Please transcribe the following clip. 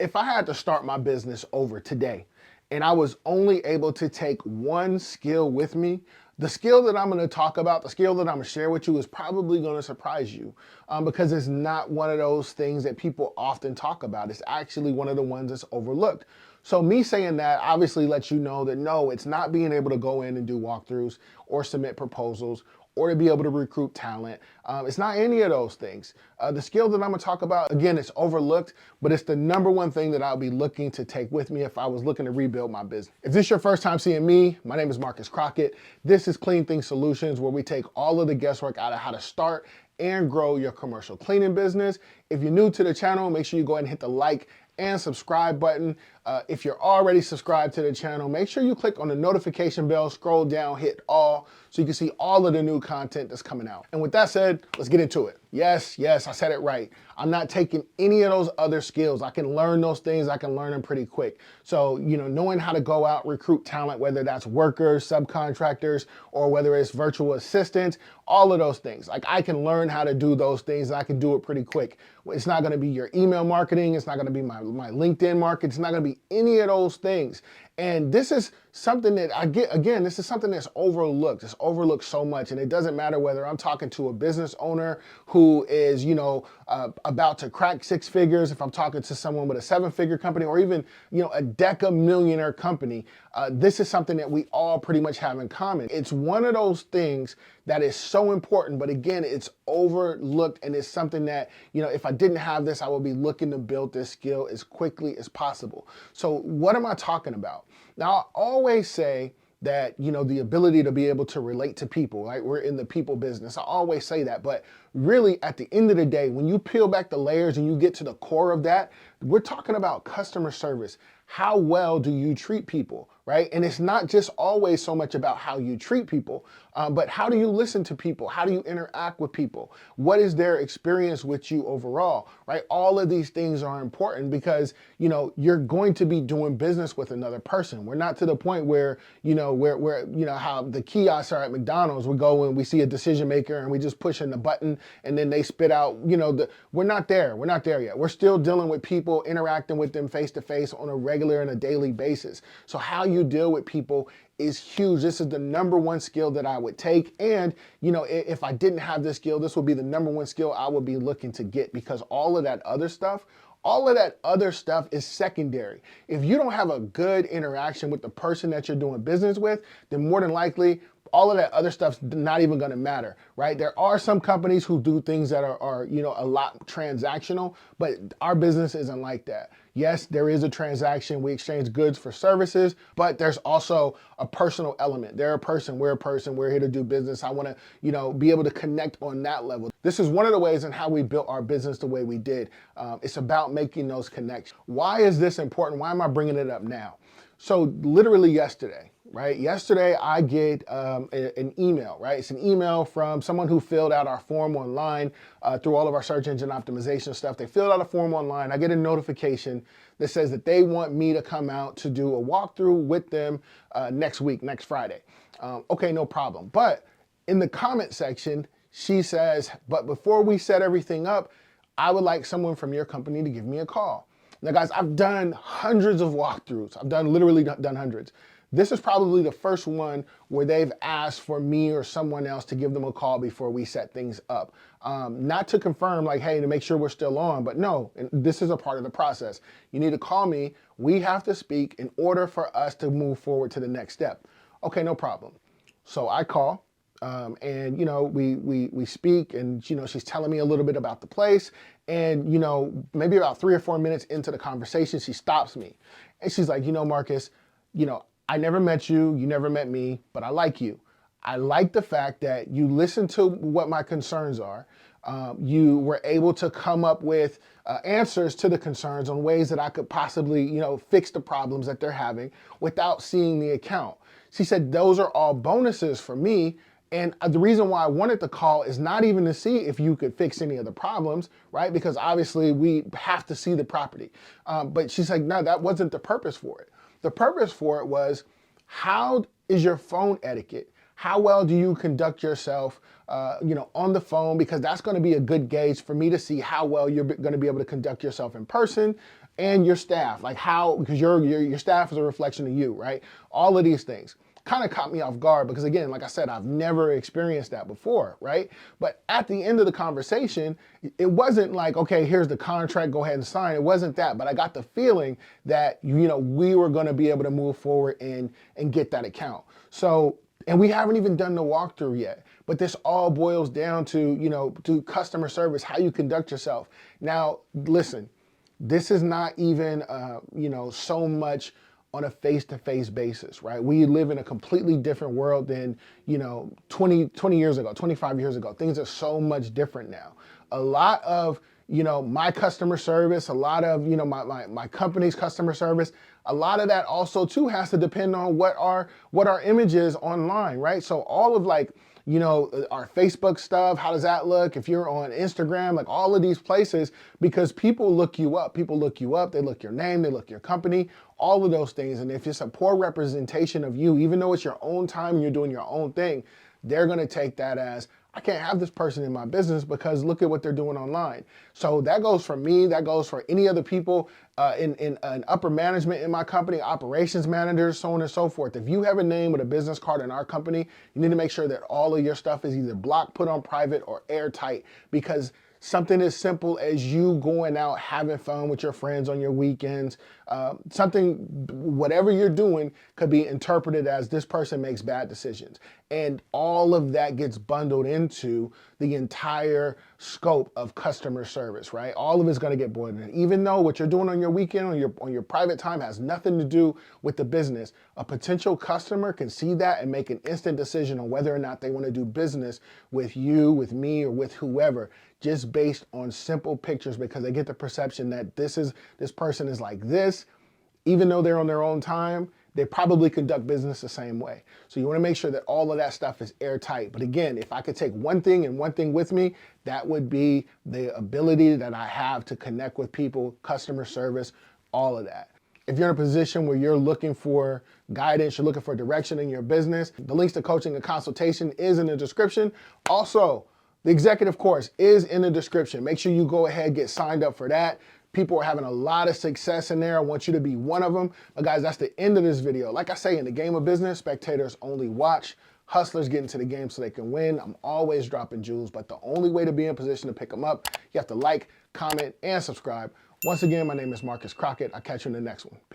If I had to start my business over today and I was only able to take one skill with me, the skill that I'm going to talk about, the skill that I'm going to share with you is probably going to surprise you because it's not one of those things that people often talk about. It's actually one of the ones that's overlooked. So me saying that obviously lets you know that no, it's not being able to go in and do walkthroughs or submit proposals or to be able to recruit talent. It's not any of those things. The skill that I'm gonna talk about, again, it's overlooked, but it's the number one thing that I'll be looking to take with me if I was looking to rebuild my business. If this is your first time seeing me, my name is Marcus Crockett. This is Clean Things Solutions, where we take all of the guesswork out of how to start and grow your commercial cleaning business. If you're new to the channel, make sure you go ahead and hit the like and subscribe button. If you're already subscribed to the channel, make sure you click on the notification bell, scroll down, hit all, so you can see all of the new content that's coming out. And with that said, let's get into it. Yes, I said it right. I'm not taking any of those other skills. I can learn those things. I can learn them pretty quick. So, knowing how to go out, recruit talent, whether that's workers, subcontractors, or whether it's virtual assistants, all of those things. Like I can learn how to do those things and I can do it pretty quick. It's not gonna be your email marketing. It's not gonna be my LinkedIn market. It's not gonna be any of those things. And this is something that this is something that's overlooked. It's overlooked so much. And it doesn't matter whether I'm talking to a business owner who is, about to crack six figures, if I'm talking to someone with a seven-figure company, or even, a deca-millionaire company. This is something that we all pretty much have in common. It's one of those things that is so important, but again, it's overlooked, and it's something that, if I didn't have this, I would be looking to build this skill as quickly as possible. So what am I talking about? Now, I always say that, the ability to be able to relate to people, right? We're in the people business. I always say that, but really at the end of the day, when you peel back the layers and you get to the core of that, we're talking about customer service. How well do you treat people, right? And it's not just always so much about how you treat people, but how do you listen to people? How do you interact with people? What is their experience with you overall, right? All of these things are important because, you're going to be doing business with another person. We're not to the point where, how the kiosks are at McDonald's. We go and we see a decision maker and we just push in the button and then they spit out, we're not there. We're not there yet. We're still dealing with people, interacting with them face to face on a regular and a daily basis. So how you deal with people is huge. This is the number one skill that I would take. And, if I didn't have this skill, this would be the number one skill I would be looking to get, because all of that other stuff is secondary. If you don't have a good interaction with the person that you're doing business with, then more than likely, all of that other stuff's not even gonna matter, right? There are some companies who do things that are a lot transactional, but our business isn't like that. Yes, there is a transaction. We exchange goods for services, but there's also a personal element. They're a person, we're here to do business. I wanna, be able to connect on that level. This is one of the ways in how we built our business the way we did. It's about making those connections. Why is this important? Why am I bringing it up now? So literally yesterday, right? Yesterday I get an email, right? It's an email from someone who filled out our form online through all of our search engine optimization stuff. They filled out a form online. I get a notification that says that they want me to come out to do a walkthrough with them next week, next Friday. Okay, no problem. But in the comment section, she says, but before we set everything up, I would like someone from your company to give me a call. Now guys, I've done hundreds of walkthroughs. I've literally done hundreds. This is probably the first one where they've asked for me or someone else to give them a call before we set things up. Not to confirm like, hey, to make sure we're still on, but no, this is a part of the process. You need to call me. We have to speak in order for us to move forward to the next step. Okay, no problem. So I call. And we speak, and she's telling me a little bit about the place, and maybe about 3 or 4 minutes into the conversation, she stops me and she's like, Marcus, I never met you, you never met me, but I like you. I like the fact that you listen to what my concerns are. You were able to come up with answers to the concerns on ways that I could possibly, fix the problems that they're having without seeing the account. She said, those are all bonuses for me. And the reason why I wanted the call is not even to see if you could fix any of the problems, right? Because obviously we have to see the property. But she's like, no, that wasn't the purpose for it. The purpose for it was, how is your phone etiquette? How well do you conduct yourself, on the phone? Because that's going to be a good gauge for me to see how well you're going to be able to conduct yourself in person. and your staff, like how, because your staff is a reflection of you, right? All of these things kind of caught me off guard because, again, like I said, I've never experienced that before, right? But at the end of the conversation, it wasn't like, okay, here's the contract, go ahead and sign. It wasn't that, but I got the feeling that, we were going to be able to move forward and get that account. So, and we haven't even done the walkthrough yet, but this all boils down to, to customer service, how you conduct yourself. Now, listen, this is not even, so much on a face-to-face basis, right? We live in a completely different world than, 20 years ago, 25 years ago. Things are so much different now. A lot of, my customer service, a lot of, my company's customer service, a lot of that also too has to depend on what our image is online, right? So all of our Facebook stuff, how does that look? If you're on Instagram, like all of these places, because people look you up, they look your name, they look your company, all of those things. And if it's a poor representation of you, even though it's your own time and you're doing your own thing, they're going to take that as, I can't have this person in my business because look at what they're doing online. So that goes for me, that goes for any other people in upper management in my company, operations managers, so on and so forth. If you have a name with a business card in our company, you need to make sure that all of your stuff is either blocked, put on private, or airtight, because something as simple as you going out having fun with your friends on your weekends, whatever you're doing could be interpreted as this person makes bad decisions. And all of that gets bundled into the entire scope of customer service, right? All of it's going to get boiled in. Even though what you're doing on your weekend, on your private time has nothing to do with the business, a potential customer can see that and make an instant decision on whether or not they want to do business with you, with me, or with whoever, just based on simple pictures, because they get the perception that this person is like this. Even though they're on their own time, they probably conduct business the same way. So you want to make sure that all of that stuff is airtight. But again, if I could take one thing and one thing with me, that would be the ability that I have to connect with people, customer service, all of that. If you're in a position where you're looking for guidance, you're looking for direction in your business, the links to coaching and consultation is in the description. Also, the executive course is in the description. Make sure you go ahead, get signed up for that. People are having a lot of success in there. I want you to be one of them. But guys, that's the end of this video. Like I say, in the game of business, spectators only watch. Hustlers get into the game so they can win. I'm always dropping jewels, but the only way to be in position to pick them up, you have to like, comment, and subscribe. Once again, my name is Marcus Crockett. I'll catch you in the next one. Peace.